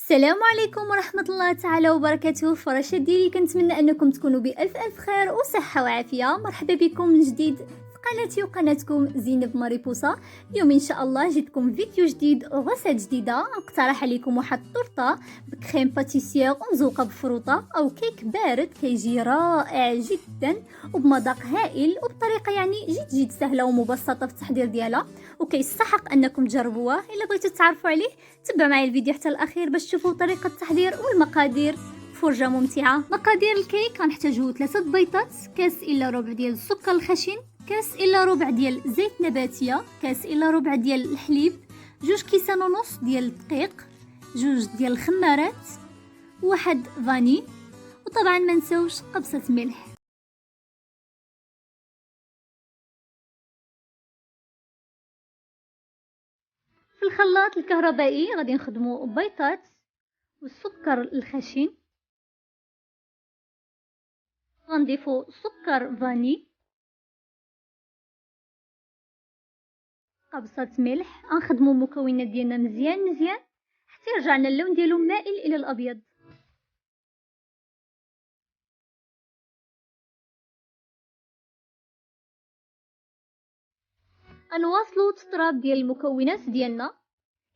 السلام عليكم ورحمة الله تعالى وبركاته. فراشات ديالي، كنتمنى انكم تكونوا بألف خير وصحة وعافية. مرحبا بكم من جديد في قناتي وقناتكم زينب ماريبوسا. اليوم ان شاء الله جيتكم فيديو جديد وغسالة جديدة. اقترح عليكم واحد الطورطة بكريم باتيسير ومزوقة بفروطة او كيك بارد كيجي رائع جدا وبمذاق هائل وبطريقة جد سهلة ومبسطة في التحضير ديالها، وكيستحق انكم تجربوه. الا بغيتوا تعرفوا عليه تبعوا معايا الفيديو حتى الاخير باش تشوفوا طريقه التحضير والمقادير. فرجه ممتعه. مقادير الكيك: غنحتاجو 3 بيضات، كاس الا ربع ديال السكر الخشن، كاس الا ربع ديال زيت نباتيه، كاس الا ربع ديال الحليب، 2 كيسان ونص ديال الدقيق، 2 ديال الخمارات، واحد فاني، وطبعا ما نساوش قبصه ملح. في الخلاط الكهربائي غادي نخدموا بيضات والسكر الخشن، غنضيفوا سكر فاني، قبصه ملح. غنخدموا المكونات ديالنا مزيان حتى يرجع لنا اللون ديالو مائل الى الابيض. غنواصلوا التطراب ديال المكونات ديالنا،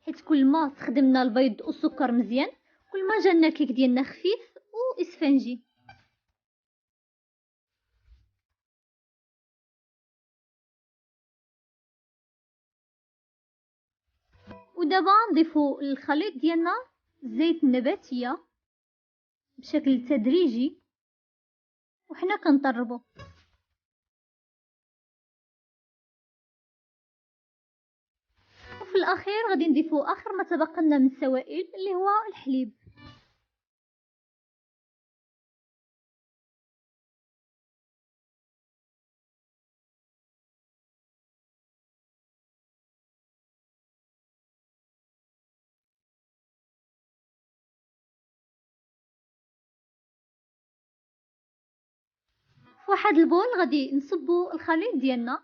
حيت كل ما استخدمنا البيض والسكر مزيان كل ما جانا الكيك ديالنا خفيف واسفنجي. ودابا نضيفوا الخليط ديالنا الزيت النباتيه بشكل تدريجي وحنا كنطربوا. وفي الاخير غادي نضيفوا اخر ما تبقى لنا من السوائل اللي هو الحليب. في واحد البول غادي نصبوا الخليط ديالنا،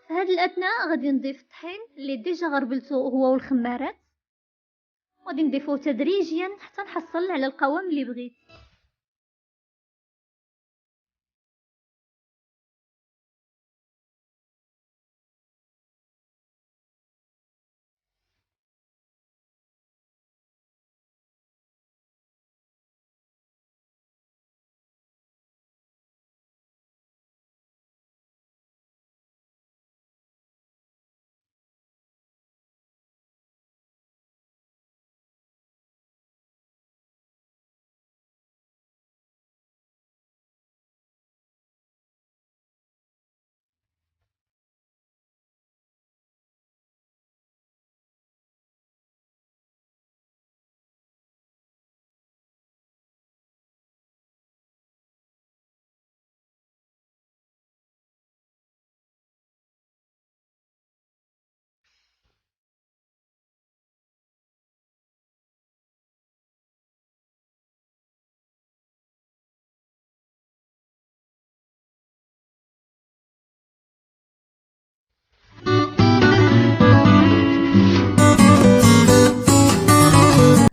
في هذه الاثناء غادي نضيف الطحين اللي ديجا غربلته هو والخمارات، غادي نضيفوه تدريجيا حتى نحصل على القوام اللي بغيت.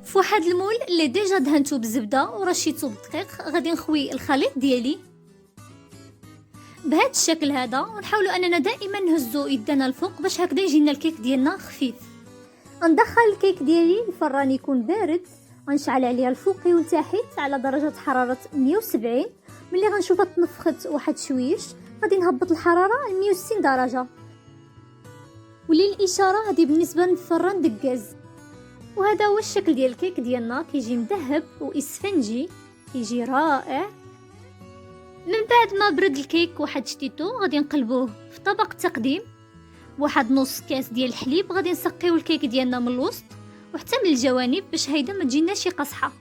في واحد المول اللي ديجا دهنته بالزبده ورشيته بالدقيق غادي نخوي الخليط ديالي بهذا الشكل هذا، ونحاولوا اننا دائما نهزو يدنا الفوق باش هكذا يجينا الكيك ديالنا خفيف. غندخل الكيك ديالي الفران يكون بارد، غنشعل عليها الفوقي والتحت على درجه حراره 170. ملي غنشوفها تنفخت واحد شويش غادي نهبط الحراره ل 160 درجه. وللاشاره هذه بالنسبه للفران دكاز. وهذا هو الشكل ديال الكيك ديالنا، كيجي مذهب واسفنجي، كيجي رائع. من بعد ما برد الكيك واحد شتيتو غادي نقلبوه في طبق تقديم بواحد نص كاس ديال الحليب. غادي نسقيو الكيك ديالنا من الوسط وحتى من الجوانب باش هيدا ما تجيناش شي قصحه.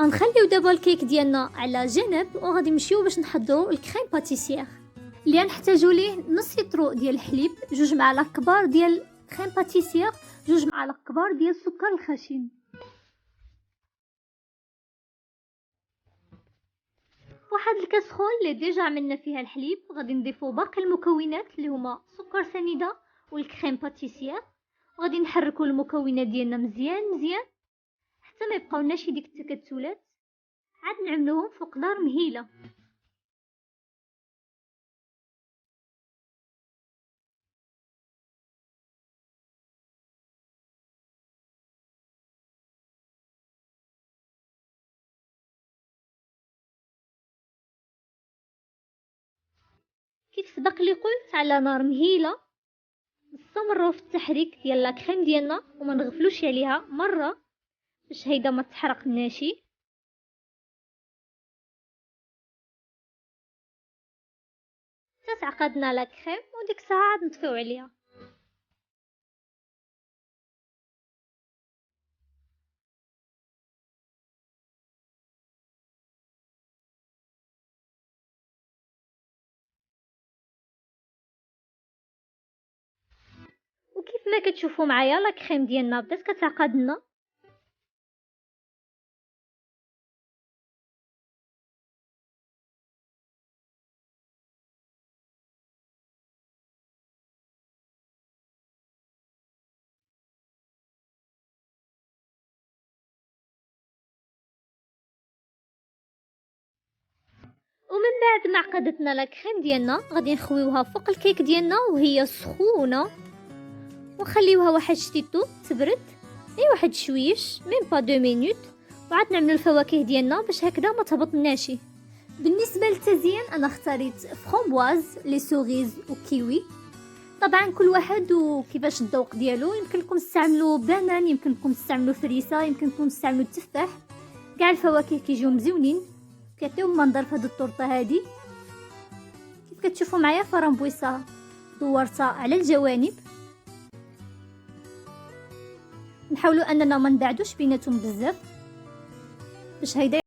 غنخليو دابا الكيك ديالنا على جنب وغادي نمشيو باش نحضروا الكريم باتيسير اللي نحتاجو ليه نص لتر ديال الحليب، 2 معالق كبار ديال كريم باتيسير، 2 معالق كبار ديال السكر الخشن. فواحد الكاس خول اللي ديجا عملنا فيها الحليب غادي نضيفو باقي المكونات اللي هما سكر سنيده والكريم باتيسير، وغادي نحركو المكونات ديالنا مزيان مزيان حتى ما يبقاوناش ديك التكتلات، عاد نعملوهم فوق نار مهيله. كيف سبق لي قلت على نار مهيله نستمروا في التحريك ديال لا كريم ديالنا وما نغفلوش عليها مره باش هيدا ما تحرقناشي. تعقدنا لا كريم وديك الساعه عاد نطفيو عليها. وكيف ما كتشوفوا معايا لا كريم ديالنا بدات كتعقد لنا. ومن بعد ما عقدتنا لا كريم ديالنا غادي نخويوها فوق الكيك ديالنا وهي سخونه ونخليوها واحد شتيتو تبرد واحد شويش ميم با 2 مينوت، وعاد نعملوا الفواكه ديالنا باش هكذا ما تهبطناش. بالنسبه للتزيين انا اختاريت فرومبواز لي سوريز وكيوي. طبعا كل واحد وكيفاش الذوق ديالو، يمكن لكم تستعملوا بنان، يمكن لكم تستعملوا فريسه، يمكن لكم تستعملوا التفاح، كاع الفواكه كيجيو مزيونين كيعطيو منظر في هذه الطورطه هذه. كيف كتشوفوا معايا فرامبويسه دورتها على الجوانب، نحاولوا اننا ما نبعدوش بيناتهم بزاف باش هيدا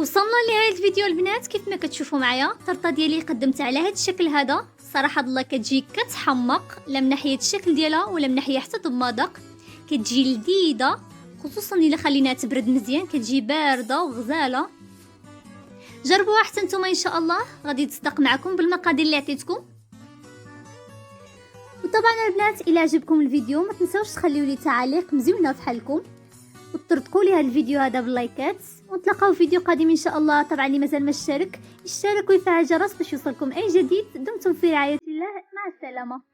وصلنا لنهايه الفيديو البنات. كيف ما كتشوفوا معايا الطرطه ديالي قدمتها على هذا الشكل هذا، صراحه الله كتجي كتحمق، لا من ناحيه الشكل ديالها ولا من ناحيه حتى المذاق، كتجي لذيذه خصوصا الا خليناها تبرد مزيان، كتجي بارده وغزاله. جربوها حتى نتوما ان شاء الله، غادي تصدق معكم بالمقادير اللي عطيتكم. وطبعا البنات الى عجبكم الفيديو ما تنساوش تخليوا لي تعاليق مزيونه بحالكم، وترتقوا لي هذا الفيديو هذا باللايكات، ونتلاقاو في فيديو قادم ان شاء الله. طبعا اللي مازال ما اشترك يشترك ويفعل الجرس باش يوصلكم اي جديد. دمتم في رعاية الله، مع السلامة.